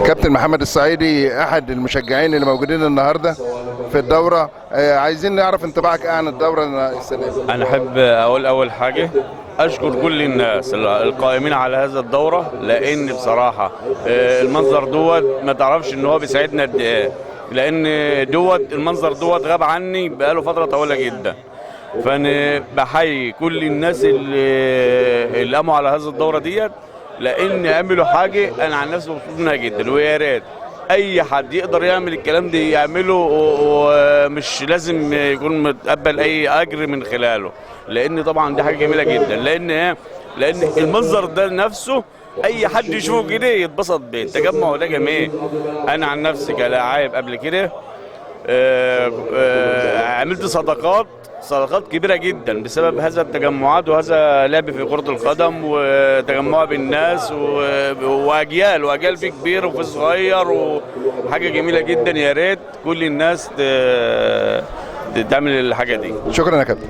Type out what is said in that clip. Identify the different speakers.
Speaker 1: كابتن محمد الصعيدي احد المشجعين اللي موجودين النهارده في الدوره، عايزين نعرف انطباعك عن الدوره السنه دي.
Speaker 2: أنا أحب أقول أول حاجة أشكر كل الناس القائمين على هذا الدورة، لأن بصراحة المنظر دوت ما تعرفش إن هو بيساعدنا قد إيه، لأن المنظر دوت غاب عني بقاله فترة طويلة جدا. فأنا بحيي كل الناس اللي قاموا على هذه الدورة ديت، لأن عملوا حاجة أنا عن نفسي مبسوط منها جدا، ويا ريت اي حد يقدر يعمل الكلام ده يعمله، ومش لازم يكون متقبل اي اجر من خلاله، لان طبعا دي حاجه جميله جدا. لان المنظر ده نفسه اي حد يشوفه كده يتبسط بيه. التجمع ده جميل. انا عن نفسي كلاعب قبل كده عملت صداقات كبيره جدا بسبب هذا التجمعات وهذا لعب في كره القدم وتجمع بالناس واجيال في كبير وفي صغير، وحاجه جميله جدا. يا ريت كل الناس تعمل الحاجه دي.
Speaker 1: شكرا يا كابتن.